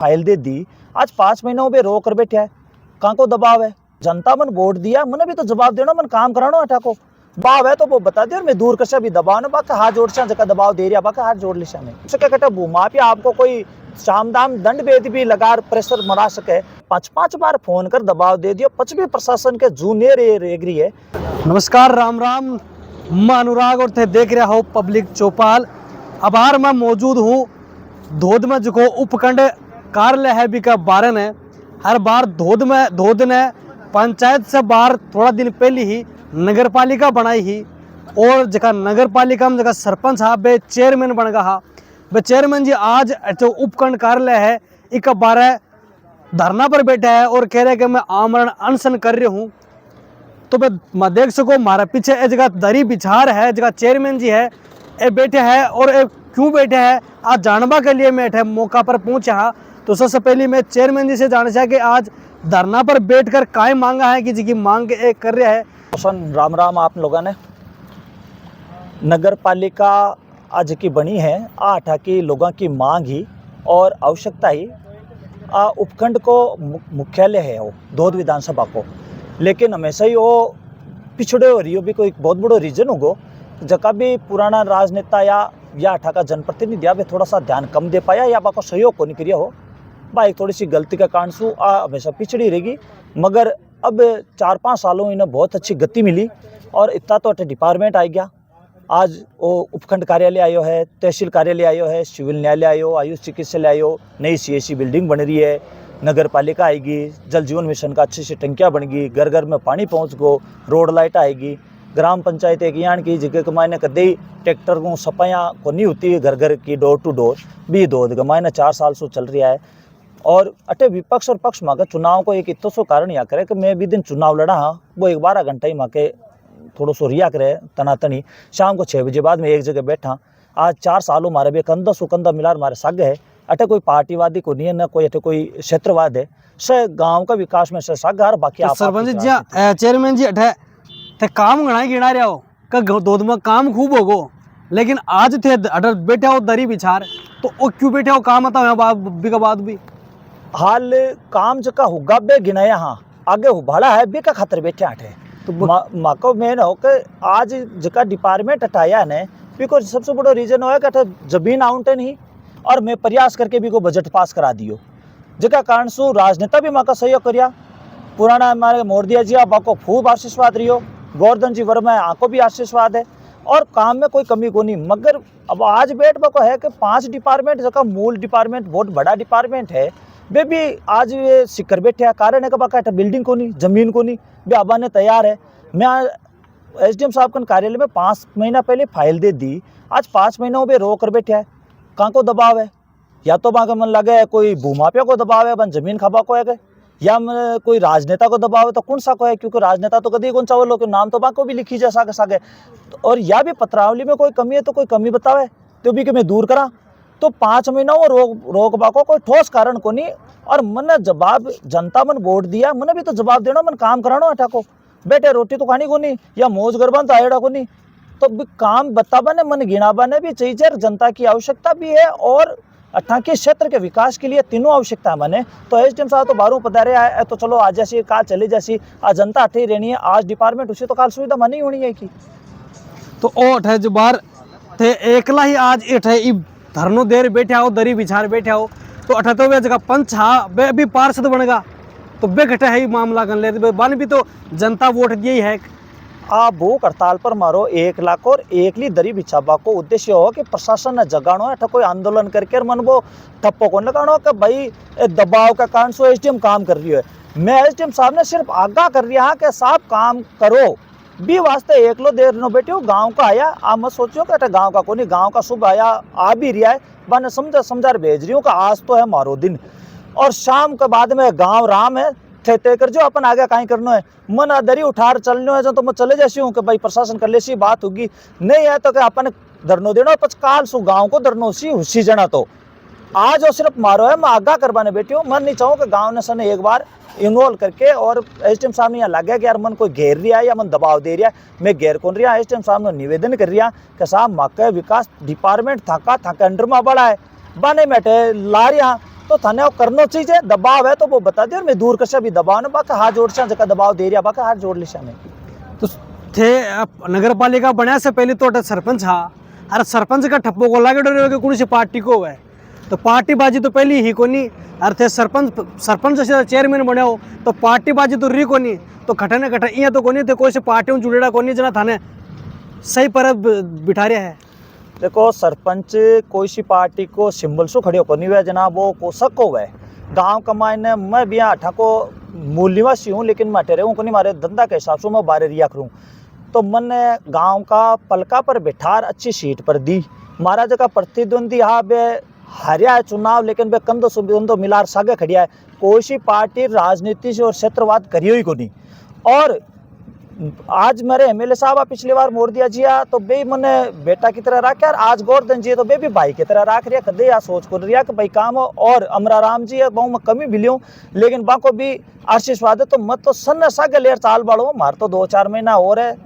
File दे दी, आज 5 महीनों में रोक कर बैठा है। कहाँ को दबाव है? जनता मन वोट दिया, मैंने भी तो जवाब देना, मन काम कराना अठा को भाव है तो वो बता दे, और मैं दूर कर भी दबाव ना बाका हाथ जोड़ से जगह दबाव दे रहा बाका हाथ जोड़ ले में उससे क्या कहता भूमा पे आपको कोई शाम दाम दंड भेद भी लगा प्रेशर मरा सके। 5-5 बार फोन कर दबाव दे दिया, पच भी प्रशासन के जूनियर रेगरी है। नमस्कार, राम राम, मैं अनुराग और थे देख रहा हो पब्लिक चौपाल। अब आर मैं मौजूद हूँ धोध में जो उपखंड कार्यालय है भी का बारन है। हर बार धोध ने पंचायत से बाहर थोड़ा दिन पहले ही नगर पालिका बनाई ही, और जगह नगर पालिका में जगह सरपंच साहब बे चेयरमैन बन गया। बे चेयरमैन जी आज जो उपखंड कार्यालय है एक बारह धरना पर बैठा है और कह रहे कि मैं आमरण अनशन कर रही हूँ। तो मैं देख सको हमारे पीछे ए जगह दरी बिछार है, जगह चेयरमैन जी है ए बैठे है, और ए क्यों बैठे है आज जानवा के लिए मैं मौका पर पहुंचा। तो सबसे पहले मैं चेयरमैन जी से जानना चाह कि आज धरना पर बैठकर काय मांगा है कि जी की मांग एक कर रहा है। राम राम आप लोगों ने। नगर पालिका आज की बनी है आठा की लोगों की मांग ही और आवश्यकता ही उपखंड को मुख्यालय है वो धोध विधानसभा को, लेकिन हमेशा ही वो पिछड़े हो रही हो भी कोई बहुत बड़ो रीजन होगो जगह भी पुराना राजनेता या अठा का जनप्रतिनिधि वे थोड़ा सा ध्यान कम दे पाया या बाको सहयोग को नहीं करिया हो बा एक थोड़ी सी गलती का कारण सु हमेशा पिछड़ी रहेगी। मगर अब 4-5 सालों में इन्हें बहुत अच्छी गति मिली और इतना तो अटे डिपार्टमेंट आ गया। आज वो उपखंड कार्यालय आयो है, तहसील कार्यालय आयो है, सिविल न्यायालय आयो, आयुष चिकित्सालय आयो, नई CSC बिल्डिंग बन रही है, नगर पालिका आएगी, जल जीवन मिशन का अच्छी सी टंकियाँ बन गई, घर घर में पानी पहुँच गो, रोड लाइट आएगी, ग्राम पंचायत एक यान की जगह के मायने कदे ट्रैक्टर को सफाइयाँ को नहीं होती घर घर की डोर टू डोर भी धोध के मायने 4 साल से चल रहा है। और अटे विपक्ष और पक्ष माँ चुनाव को एक इतो सो कारण या करे कि मैं भी दिन चुनाव लड़ा हाँ वो 12 घंटा ही माँ के थोड़ा सो रिया करे तनातनी, शाम को 6 बजे बाद में एक जगह बैठा। आज 4 सालों मारे भी कंधा सु कंधा मिलार मारे सागे है। अटे कोई पार्टीवादी को नहीं है, न कोई अटे कोई क्षेत्रवाद है, से गाँव का विकास में से सागार बाकी तो सरपंच जी चेयरमैन जी अठे थे काम गणा गिना रहा हो का धोध में काम खूब होगो, लेकिन आज थे अटर बैठे हो दरी बिछार तो वो क्यों बैठे हो काम आता के बाद भी हाल काम जका हुगा बे गिनाया हाँ आगे हुबाड़ा है बे का खातर बैठे आठे। तो माँ को मेन हो कि आज जका डिपार्टमेंट हटाया ने बिको सबसे बड़ा रीजन हो कि जमीन आवंटन ही और मैं प्रयास करके भी को बजट पास करा दियो जका कारण सु राजनेता भी माँ का सहयोग करिया। पुराना हमारे मोरदिया जी आप को खूब आशीर्वाद रही गोवर्धन जी वर्मा आको भी आशीर्वाद है और काम में कोई कमी को नहीं। मगर अब आज बैठ बको है कि 5 डिपार्टमेंट जका मूल डिपार्टमेंट बहुत बड़ा डिपार्टमेंट है वे भी आज ये सिक्कर बैठे हैं। कारण है कि बाका बिल्डिंग को नहीं, जमीन को नहीं वे आबाने तैयार है। मैं SDM साहब के कार्यालय में 5 महीना पहले फाइल दे दी, आज 5 महीनों में रोक कर बैठे है। कहाँ को दबाव है? या तो बाका मन लगे है कोई भूमाफिया को दबाव है, बन जमीन खबा को है, या कोई राजनेता को दबाव है। तो कौन सा को है? क्योंकि राजनेता तो कभी कौन सा वो लोग नाम तो बाको भी लिखी जा सागे और या भी पत्रावली में कोई कमी है तो कोई कमी बतावे तो भी कि मैं दूर करा। तो 5 महीनों वो रोक बाको कोई ठोस कारण को नहीं। और मन जवाब जनता मन वोट दिया, मैंने भी तो जवाब देना, मन काम कराना अठा को बेटे रोटी तो खानी को नहीं या मौज गरबा तो आएड़ा को नहीं। तो काम बताबा ने मन गिनाबा ने भी चाहिए, जनता की आवश्यकता भी है और अठा के क्षेत्र के विकास के लिए तीनों आवश्यकता मैंने। तो SDM साहब तो बारू पधारे है तो चलो आज जैसी काल चले जैसी आज जनता अठे रहनी है, आज डिपार्टमेंट उसी तो काल सुविधा मानी होनी है की। तो ओ अठे जो बार थे एकला ही आज अठे धरनो देर बैठे आओ दरी बिछार बैठे आओ तो अठे तो वे जगह पंच वे भी पार्षद बनेगा तो बे घटे है मामला कर ले बन भी तो जनता वोट दिया ही है। भूख हड़ताल पर मारो 1 लाख और एकली दरी बिछाबा को उद्देश्य हो कि प्रशासन ने जगानो है, कोई आंदोलन करके मन वो ठप्पो को लगानो कि भाई दबाव का कारण सो SDM काम कर रही है। मैं SDM साहब ने सिर्फ आगाह कर दिया कि साहब काम करो भी वास्ते एक लो देर नो बैठे हो गाँव का आया। आप मत सोचो कि गाँव का कोई गाँव का शुभ आया आ भी रिया है बन समझा भेज रही हूँ कि आज तो है मारो दिन और शाम के बाद में गाँव राम है तय कर जो अपन आगे कहीं करना है। मन दरी उठार चलने है जो तो मैं चले जैसी हूँ कि भाई प्रशासन कर ले सी बात होगी नहीं है तो कि अपन धरनो देना पचकाल सु गाँव को धरनो सी हुसी जना। तो आज वो सिर्फ मारो है, मैं आगाह करवाने बैठी हूँ। मन नहीं चाहूँ कि गाँव ने सने एक बार इन्वॉल्व करके और SDM साहब ने यहाँ लग गया कि यार मन कोई घेर रहा है या मन दबाव दे रहा है, मैं घेर कौन रहा। SDM साहब ने निवेदन कर रहा कि साहब माँ विकास डिपार्टमेंट थाका अंडर में बड़ा है बने बैठे ला रहा तो थाने वो करना चाहिए। दबाव है तो वो बता दे, और मैं दूर कशा भी दबाव ना बाका हाथ जोड़ से जगह दबाव दे रहा बाका हाथ जोड़ लिशा में। तो थे नगर पालिका बनया से पहले तो अटे सरपंच हा, अरे सरपंच का ठप्पो को लागे डरे के कौन सी पार्टी को है, तो पार्टी बाजी तो पहली ही कोनी। अरे थे सरपंच जैसे चेयरमैन बने हो तो पार्टी बाजी तो रही कोनी, तो खटने खटा इं तो कोनी थे कोई से पार्टी में जुड़ेड़ा कोनी जना थाने सही पर बिठा रहा है। देखो सरपंच कोई सी पार्टी को सिंबल सो खड़े होकर नहीं हुआ जनाब, वो को सको हुआ है गाँव का मायने। मैं भी यहाँ अठा को मूल निवासी हूँ, लेकिन मैं ठहरे हूँ को नहीं, मारे धंधा के हिसाब से मैं बाहर रिया करूँ। तो मैंने गांव का पलका पर बिठार अच्छी सीट पर दी। मारा जगह प्रतिद्वंदी यहाँ बे हारिया है चुनाव, लेकिन बे कंधो सुबंधो मिलार सागे खड़िया है। कोई सी पार्टी राजनीति से और क्षेत्रवाद करियो ही को नहीं। और आज मेरे एमएलए साहब पिछली बार मोड़ दिया जिया तो बे मैंने बेटा की तरह रखा, और आज गोवर्धन जी तो बे भी भाई की तरह रख रहा। कदे या सोच कर रिया कि भाई काम हो। और अमराराम जी है बहु में कमी भी लियो, लेकिन बाको भी आशीर्वाद है। तो मत तो सन सागे लेर चाल बाड़ो, मार तो 2-4 महीना और है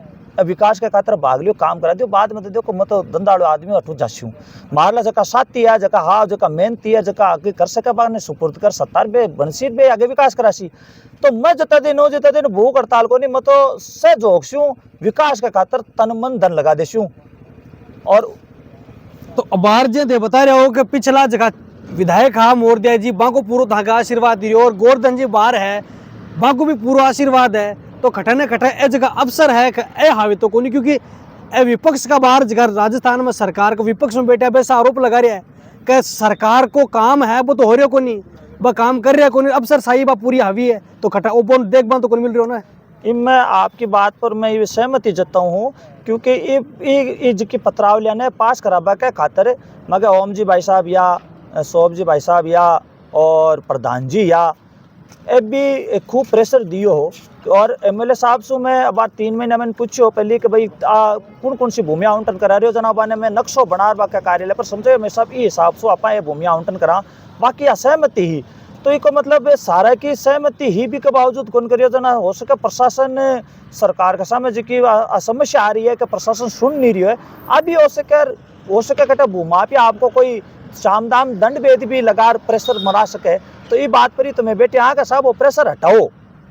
विकास के खातर भाग लियो, काम करा दियो। बाद में तो देखो मैं तो धंधाड़ो आदमी अठू जास्यू मारला जका साथी है, जका हाँ जका मेहनती है, जका आगे कर सके बाद ने सुपुर्द कर 70 बे बनसीट बे आगे विकास करासी। तो मैं जता दिन भूख हड़ताल को नहीं, मैं तो से जोक्स्यू विकास के खातर तन मन धन लगा देस्यू। और तो बाहर जे थे बता रहे हो कि पिछला जगह विधायक हा मोर दिया जी बाको पूरा धागा आशीर्वाद दियो, और गोवर्धन जी बाहर है बाको भी पूरा आशीर्वाद है। तो खटने खटे ए जगह अवसर है कि ए हावी तो कोनी, क्योंकि ए विपक्ष का बाहर जगह राजस्थान में सरकार को विपक्ष में बैठा वैसा आरोप लगा रहा है कि सरकार को काम है वो तो हो रहा को नहीं, वह काम कर रहा को नहीं, अवसर साही बा पूरी हावी है। तो खटा ओपन देखभाल तो कोई मिल रही हो ना। मैं आपकी बात पर मैं ये सहमति जताता हूँ, क्योंकि ये जिकी पत्रावलियाँ ने पास कराबा के खातर मगर ओम जी भाई साहब या शोभ जी भाई साहब या और प्रधान जी या ए भी खूब प्रेशर दियो हो। और एमएलए साहब से मैं अब 3 महीने मैंने पूछो पहले कि भाई कौन सी भूमि आवंटन करा रहे हो जनाबा ने। मैं नक्शो बना रहा कार्यालय पर समझे मैं सब ये हिसाब से आप ये भूमि आवंटन करा, बाकी असहमति ही तो इको मतलब सारा की सहमति ही भी के बावजूद कौन करियो जना। हो सके प्रशासन सरकार के सामने जी समस्या आ रही है कि प्रशासन सुन नहीं रही है। अभी हो सके कटे भूमा पे आपको कोई साम दाम दंड भेद भी लगा प्रेशर मरा सके, तो ये बात पर ही तुम्हें बेटे यहाँ का साहब वो प्रेशर हटाओ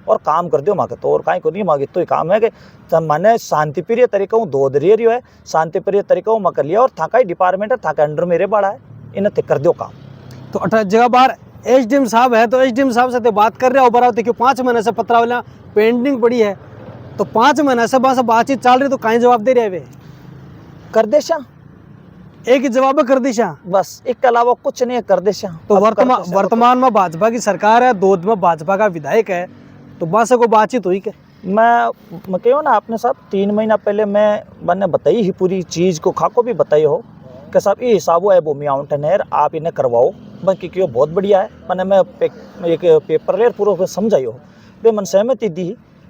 और काम कर दो मांगे। तो और कहीं को नहीं मांगे तो ये काम है कि मैंने शांतिप्रिय तरीका हूँ दो दरियर है शांतिप्रिय तरीका हूँ मैं कर लिया, और थाका ही डिपार्टमेंट है थाका अंडर मेरे बड़ा है इन्हें कर दो काम। तो 18 जगह बार एसडीएम साहब है, तो एसडीएम साहब से बात कर रहे हो बराबर, क्यों 5 महीने से पत्रावलियाँ पेंडिंग पड़ी है, तो 5 महीने से बस बातचीत चल रही, तो कहीं जवाब दे रहे वे कर देशा एक ही जवाब है कर दिशा, बस इसके अलावा कुछ नहीं है कर देशा। तो वर्तमान में भाजपा की सरकार है, 2 में भाजपा का विधायक है, तो बस को बातचीत हुई क्या? मैं कहो ना आपने साहब 3 महीना पहले मैंने बताई ही पूरी चीज़ को खाको भी बताई हो कि साहब ये हिसाब है भूमि आवंटन है आप इन्हें करवाओ, बाकी क्यों बहुत बढ़िया है। मैंने मैं एक पेपर ले पूरा समझाई हो वे मन सहमति दी।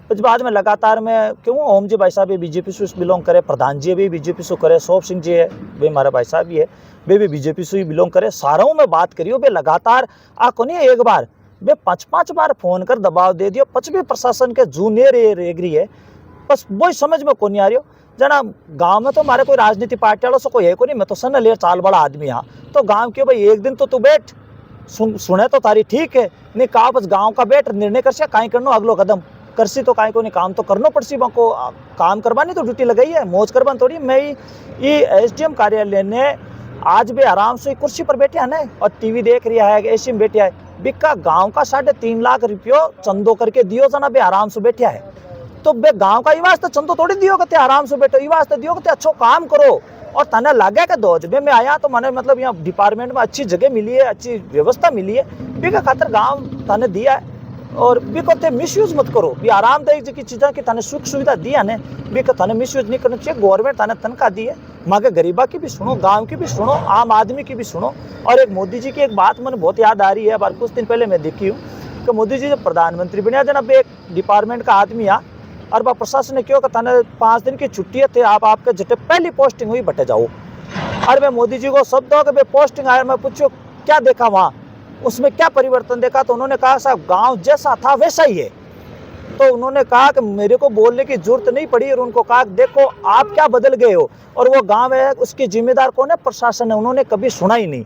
कुछ बाद में लगातार मैं क्यों ओम जी भाई साहब ये बीजेपी से बिलोंग करे, प्रधान जी भी बीजेपी से करे, शोभ सिंह जी है वे हमारे भाई साहब भी है वे भी बीजेपी से ही बिलोंग करे। सारों में बात करियो वे लगातार को नहीं एक बार वे 5-5 बार फोन कर दबाव दे दियो। 5 भी प्रशासन के जूनियर एग्री है, बस वही समझ में को नहीं आ रही हो जना। गांव में तो हमारे कोई राजनीति पार्टी वालों से कोई है को नहीं, मैं तो सन ले चाल बड़ा आदमी यहाँ तो गांव के भाई एक दिन तो तू बैठ सुने तो तारी ठीक है नहीं कहा बस गाँव का बैठ निर्णय कर से कहीं करनो अगलो कदम करसी तो काई को नहीं काम तो करनो पड़सी को काम करवानी तो ड्यूटी लगाई है मौज करवान थोड़ी। मैं ये एसडीएम कार्यालय ने आज भी आराम से कुर्सी पर बैठे है ना और टीवी देख रहा है एसी में बैठा है बिका गांव का 3.5 लाख रुपयो चंदो करके दियो जना बे आराम से बैठा है। तो बे गांव का ये वास्ते चंदो थोड़ी दियो कहते आराम से बैठो, ये वास्ते दियो कहते अच्छो काम करो। और तने लगे कि 2 जब मैं आया तो मैंने मतलब यहाँ डिपार्टमेंट में अच्छी जगह मिली है, अच्छी व्यवस्था मिली है, बिका खातर गाँव तने दिया है। और भी कहते मिसयूज मत करो, भी आरामदायक की चीज़ें की थाने सुख सुविधा दी है ने भी थाने मिसयूज नहीं करना चाहिए। गवर्नमेंट थाने तनख्वाह दी है, मांगे गरीबा की भी सुनो, गांव की भी सुनो, आम आदमी की भी सुनो। और एक मोदी जी की एक बात मैंने बहुत याद आ रही है, बार कुछ दिन पहले मैं देखी हूँ कि मोदी जी जब प्रधानमंत्री बने जनाब एक डिपार्टमेंट का आदमी आ और वह प्रशासन ने क्यों कि थाने 5 दिन की छुट्टी थे आपके जटे पहली पोस्टिंग हुई बटे जाओ। और मैं मोदी जी को शब्द हो कि पोस्टिंग आया, मैं पूछो क्या देखा वहाँ उसमें क्या परिवर्तन देखा, तो उन्होंने कहा साहब गांव जैसा था वैसा ही है। तो उन्होंने कहा कि मेरे को बोलने की जरूरत नहीं पड़ी और उनको कहा देखो आप क्या बदल गए हो, और वो गांव है उसकी जिम्मेदार कौन है, प्रशासन है, उन्होंने कभी सुना ही नहीं।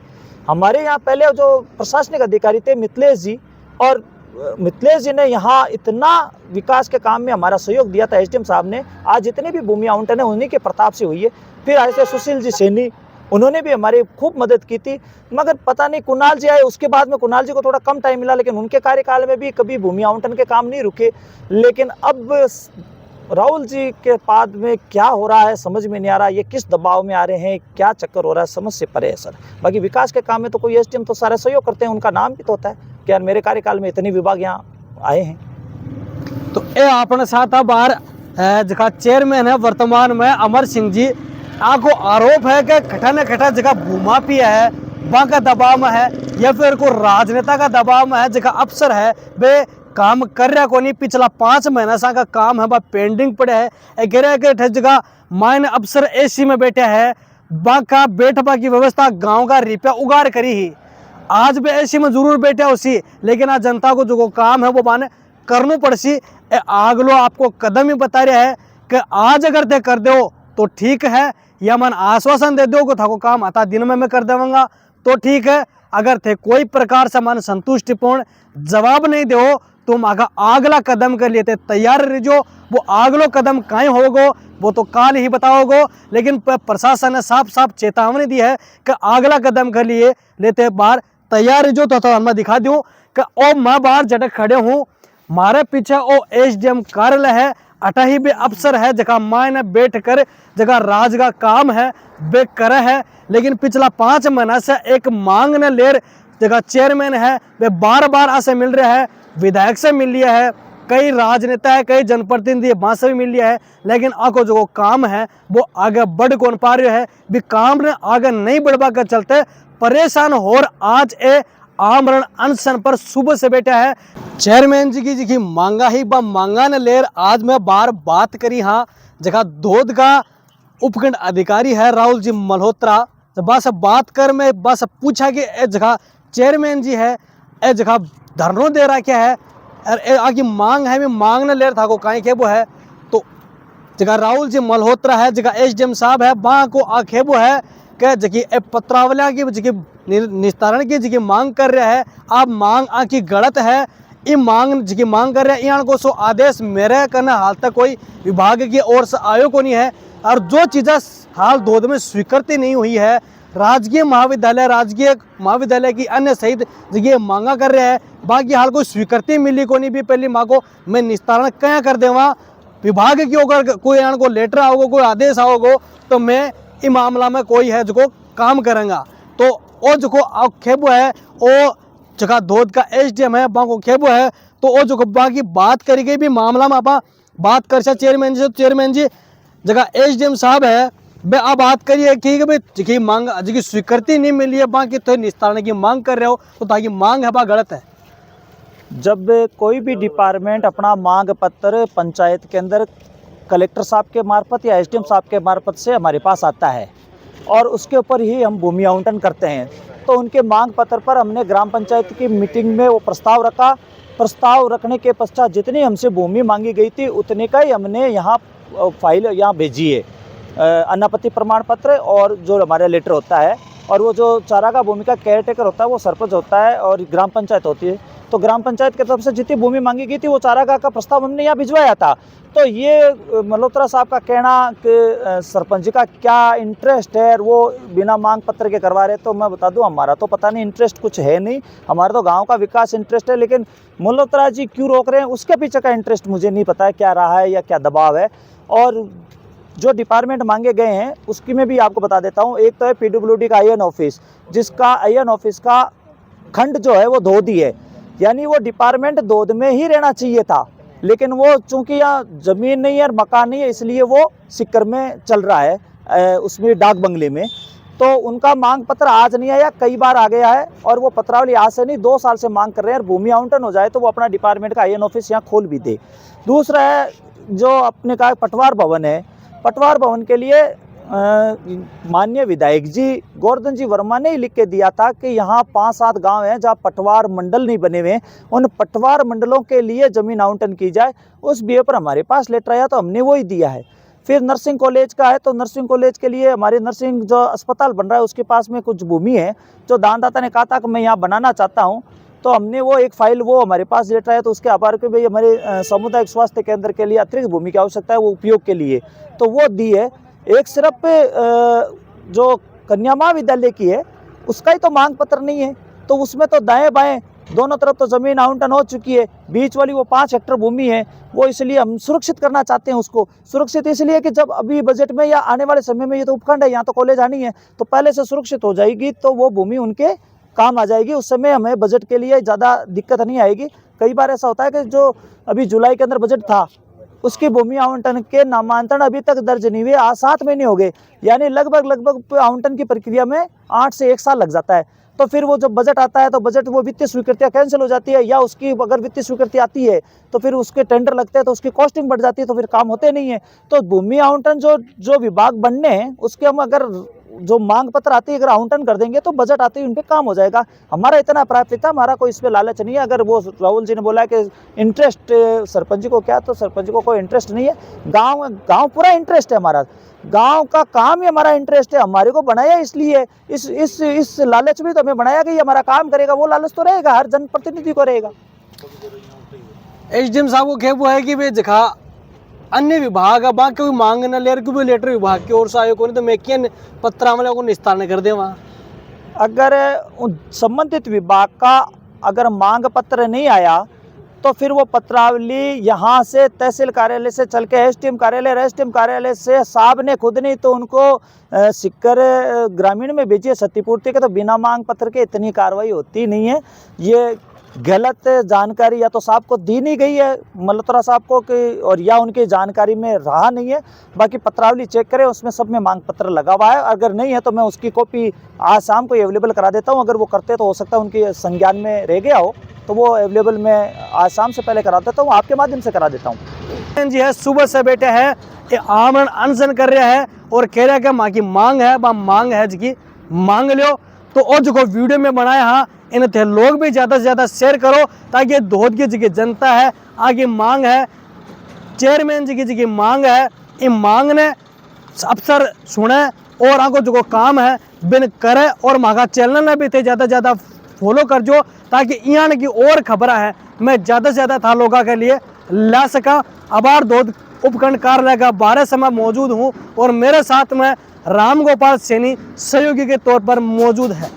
हमारे यहाँ पहले जो प्रशासनिक अधिकारी थे मिथिलेश जी, और मिथिलेश जी ने यहाँ इतना विकास के काम में हमारा सहयोग दिया था एसडीएम साहब ने। आज जितनी भी भूमि आवंटन है उन्हीं के प्रताप से हुई है। फिर ऐसे सुशील जी सैनी, उन्होंने भी हमारी खूब मदद की थी। मगर पता नहीं कुणाल जी आए, उसके बाद में कुणाल जी को थोड़ा कम टाइम मिला, लेकिन उनके कार्यकाल में भी कभी भूमि आवंटन के काम नहीं रुके। लेकिन अब राहुल जी के बाद में क्या हो रहा है समझ में नहीं आ रहा। ये किस दबाव में आ रहे हैं, क्या चक्कर हो रहा है, समझ से परे है सर। बाकी विकास के काम में तो कोई एसडीएम तो सारा सहयोग करते हैं, उनका नाम भी तो होता है कि यार मेरे कार्यकाल में इतने विभाग यहाँ आए हैं। तो ये अपने साथ अब जगह चेयरमैन है वर्तमान में अमर सिंह जी, आपको आरोप है कि खटा न खटा जगह भूमाफिया है, वहाँ का दबाव में है, या फिर कोई राजनेता का दबाव में है, जगह अफसर है वे काम कर रहा को नहीं। पिछला 5 महीना सा का काम है वह पेंडिंग पड़े है। गिरे जगह मायने अफसर एसी में बैठे है, वहाँ का बैठवा की व्यवस्था गाँव का रिपया उगाड़ करी ही। आज भी एसी में जरूर बैठे उसी, लेकिन आज जनता को जो काम है वो माने करना पड़सी। आगलो आपको कदम ही बता रहा है कि आज अगर ते कर दो तो ठीक है, या मन आश्वासन दे दो को था को काम आता दिन में मैं कर देवांगा तो ठीक है। अगर थे कोई प्रकार से मन संतुष्टिपूर्ण जवाब नहीं दो तुम आगला कदम के लिए तैयार रहो। वो आगलो कदम कहीं होगो वो तो काल ही बताओगो, लेकिन प्रशासन ने साफ साफ चेतावनी दी है कि आगला कदम के लिए लेते बार तैयार रहो। तो मैं दिखा दूँ कि ओ मैं बाहर जटक खड़े हूँ, मारे पीछे ओ एसडीएम कार्यालय है, अटाही भी अफसर है जगह मायने बैठ कर जगह राज का काम है वे करे है। लेकिन पिछला 5 महीना से एक मांग ने लेर जगह चेयरमैन है वे बार बार ऐसे मिल रहे हैं, विधायक से मिल लिया है, कई राजनेता है, कई जनप्रतिनिधि वहाँ से भी मिल लिया है, लेकिन आको जो काम है वो आगे बढ़ कौन पा रहे है। भी काम ने आगे नहीं बढ़वा कर चलते परेशान हो। आज ए आमरण अनशन पर सुबह से बैठा है। चेयरमैन जी की मांगा ही बा मांगा ने लेर आज मैं बार बात करी। हाँ जगह धोद का उपखंड अधिकारी है राहुल जी मल्होत्रा, जब बस बात कर मैं बस पूछा कि ए जगह चेयरमैन जी है ए जगह धरनो दे रहा क्या है और आगे मांग है, मैं मांग ने ले रहा था को कहीं के वो है। तो जगह राहुल जी मल्होत्रा है जगह एसडीएम साहब है वहाँ को आखेबो है कि जगह पत्रावलिया की जगह निस्तारण की जगह मांग कर रहे हैं। आप मांग आकी गलत है, ये मांग जगह मांग कर रहे हैं यहाँ को सो आदेश मेरे करना हाल तक कोई विभाग की ओर से आयो को नहीं है। और जो चीज़ें हाल धोद में स्वीकृति नहीं हुई है, राजकीय महाविद्यालय की अन्य सहित जगह मांगा कर रहे हैं, बाकी हाल कोई स्वीकृति मिली को नहीं भी पहली माँ को मैं निस्तारण क्या कर दे। वहाँ विभाग की अगर कोई यहाँ को लेटर आओगे कोई आदेश आओगे तो मैं इस मामला में कोई है जो काम करेंगा। तो वो जो खेबो है वो जगह धोद का एसडीएम है वहाँ को खेबो है, तो वो जो बाकी बात करी गई भी मामला में आप बात कर सकते चेयरमैन जी। चेयरमैन जी जगह एसडीएम साहब है बे आप बात करिए कि भाई जगह मांग जगह स्वीकृति नहीं मिली है बाकी तो निस्तारण की मांग कर रहे हो तो ताकि मांग है गलत है। जब कोई भी डिपार्टमेंट अपना मांग पत्र पंचायत के अंदर कलेक्टर साहब के मार्फत या एसडीएम साहब के मार्फत से हमारे पास आता है और उसके ऊपर ही हम भूमि आवंटन करते हैं, तो उनके मांग पत्र पर हमने ग्राम पंचायत की मीटिंग में वो प्रस्ताव रखा। प्रस्ताव रखने के पश्चात जितनी हमसे भूमि मांगी गई थी उतने का ही हमने यहाँ फाइल यहाँ भेजी है, अनापत्ति प्रमाण पत्र और जो हमारा लेटर होता है। और वो जो चारागाह भूमि का केयर टेकर होता है वो सरपंच होता है और ग्राम पंचायत होती है। तो ग्राम पंचायत की तरफ से जितनी भूमि मांगी गई थी वो चारागाह का प्रस्ताव हमने यहाँ भिजवाया था। तो ये मल्होत्रा साहब का कहना कि सरपंच जी का क्या इंटरेस्ट है और वो बिना मांग पत्र के करवा रहे, तो मैं बता दूं हमारा तो पता नहीं, इंटरेस्ट कुछ है नहीं। हमारा तो गांव का विकास इंटरेस्ट है, लेकिन मल्होत्रा जी क्यों रोक रहे हैं उसके पीछे का इंटरेस्ट मुझे नहीं पता है क्या रहा है या क्या दबाव है। और जो डिपार्टमेंट मांगे गए हैं उसकी मैं भी आपको बता देता हूँ। एक तो है पीडब्ल्यूडी का आईएन ऑफिस, जिसका आईएन ऑफिस का खंड जो है वो धोदी है, यानी वो डिपार्टमेंट धोद में ही रहना चाहिए था, लेकिन वो चूंकि यहाँ ज़मीन नहीं है और मकान नहीं है इसलिए वो सिक्कर में चल रहा है, उसमें डाक बंगले में। तो उनका मांग पत्र आज नहीं आया, कई बार आ गया है और वो पत्रावली आज से नहीं 2 साल से मांग कर रहे हैं। और भूमि आवंटन हो जाए तो वो अपना डिपार्टमेंट का आईएन ऑफिस यहाँ खोल भी दे। दूसरा है जो अपने का पटवार भवन है, पटवार भवन के लिए माननीय विधायक जी गोवर्धन जी वर्मा ने ही लिख के दिया था कि यहाँ 5-7 गांव हैं जहाँ पटवार मंडल नहीं बने हुए, उन पटवार मंडलों के लिए ज़मीन आवंटन की जाए। उस बिहे पर हमारे पास लेटर आया तो हमने वो ही दिया है। फिर नर्सिंग कॉलेज का है, तो नर्सिंग कॉलेज के लिए हमारे नर्सिंग जो अस्पताल बन रहा है उसके पास में कुछ भूमि है जो दानदाता ने कहा था कि मैं यहाँ बनाना चाहता हूँ। तो हमने वो एक फाइल वो हमारे पास लेटर है, तो उसके आधार पे भाई हमारे सामुदायिक स्वास्थ्य केंद्र के लिए अतिरिक्त भूमि की आवश्यकता है वो उपयोग के लिए, तो वो दी है। एक सिर्फ जो कन्या महाविद्यालय की है उसका ही तो मांग पत्र नहीं है, तो उसमें तो दाएं बाएं दोनों तरफ तो ज़मीन आवंटन हो चुकी है। बीच वाली वो 5 हेक्टेयर भूमि है, वो इसलिए हम सुरक्षित करना चाहते हैं उसको। सुरक्षित इसलिए कि जब अभी बजट में या आने वाले समय में ये तो उपखंड है, यहाँ तो कॉलेज आनी है, तो पहले से सुरक्षित हो जाएगी, तो वो भूमि उनके काम आ जाएगी। उस समय हमें बजट के लिए ज़्यादा दिक्कत नहीं आएगी। कई बार ऐसा होता है कि जो अभी जुलाई के अंदर बजट था उसकी भूमि आवंटन के नामांतरण अभी तक दर्ज नहीं हुए, आज 7 महीने हो गए, यानी लगभग आवंटन की प्रक्रिया में 8 से 1 साल लग जाता है। तो फिर वो जब बजट आता है तो बजट वो वित्तीय स्वीकृतियाँ कैंसिल हो जाती है, या उसकी अगर वित्तीय स्वीकृति आती है तो फिर उसके टेंडर लगते हैं तो उसकी कॉस्टिंग बढ़ जाती है, तो फिर काम होते नहीं है। तो भूमि आवंटन जो विभाग बनने हैं उसके हम अगर जो मांग पत्र आती है अगर आवंटन कर देंगे तो बजट आते ही उन पे काम हो जाएगा। हमारा इतना प्राथमिकता, हमारा कोई इस पे लालच नहीं है। अगर वो राहुल जी ने बोला है कि इंटरेस्ट सरपंच जी को क्या, तो सरपंच जी को कोई इंटरेस्ट नहीं है। गांव पूरा इंटरेस्ट है हमारा, गांव का काम ही हमारा इंटरेस्ट है। हमारे को बनाया इसलिए इस लालच में तो हमें बनाया कि ये हमारा काम करेगा, वो लालच तो रहेगा, हर जनप्रतिनिधि को रहेगा। एसडीएम साहब को कहबो है कि वे जखा अन्य विभाग अब कोई मांग न ले रही लेटर विभाग की ओर से आयो को, नहीं तो मैं क्या पत्र वाले को निस्तारण कर दे वहाँ। अगर संबंधित विभाग का अगर मांग पत्र नहीं आया तो फिर वो पत्रावली यहाँ से तहसील कार्यालय से चल के एसडीएम कार्यालय से साहब ने खुद नहीं तो उनको सिक्कर ग्रामीण में भेजिए क्षतिपूर्ति के, तो बिना मांग पत्र के इतनी कार्रवाई होती नहीं है। ये गलत जानकारी या तो साहब को दी नहीं गई है मल्होत्रा साहब को कि, और या उनकी जानकारी में रहा नहीं है। बाकी पत्रावली चेक करें, उसमें सब में मांग पत्र लगा हुआ है। अगर नहीं है तो मैं उसकी कॉपी आज शाम को अवेलेबल करा देता हूं। अगर वो करते तो हो सकता है उनके संज्ञान में रह गया हो, तो वो अवेलेबल मैं आज शाम से पहले करा देता हूँ, आपके माध्यम से करा देता हूँ। जी है सुबह से बैठे है, ये आमरण अनशन कर रहा है और कह रहा है कि माँ की मांग है, मांग है जी मांग लो। तो और जो वीडियो में बनाया हाँ इन थे लोग भी ज़्यादा से ज़्यादा शेयर करो, ताकि धोद की जी जनता है आगे मांग है, चेयरमैन जी की मांग है, ये मांग ने अफसर सुने और आगो जो काम है बिन करे। और माँ चैनल ने भी थे ज़्यादा से ज़्यादा फॉलो कर जो, ताकि यहाँ की और खबर है मैं ज़्यादा से ज़्यादा था लोगों के लिए ला सका। अबार धोद उपखंड कार्यालय का 12 समय मौजूद हूँ और मेरे साथ में राम गोपाल सैनी सहयोगी के तौर पर मौजूद है।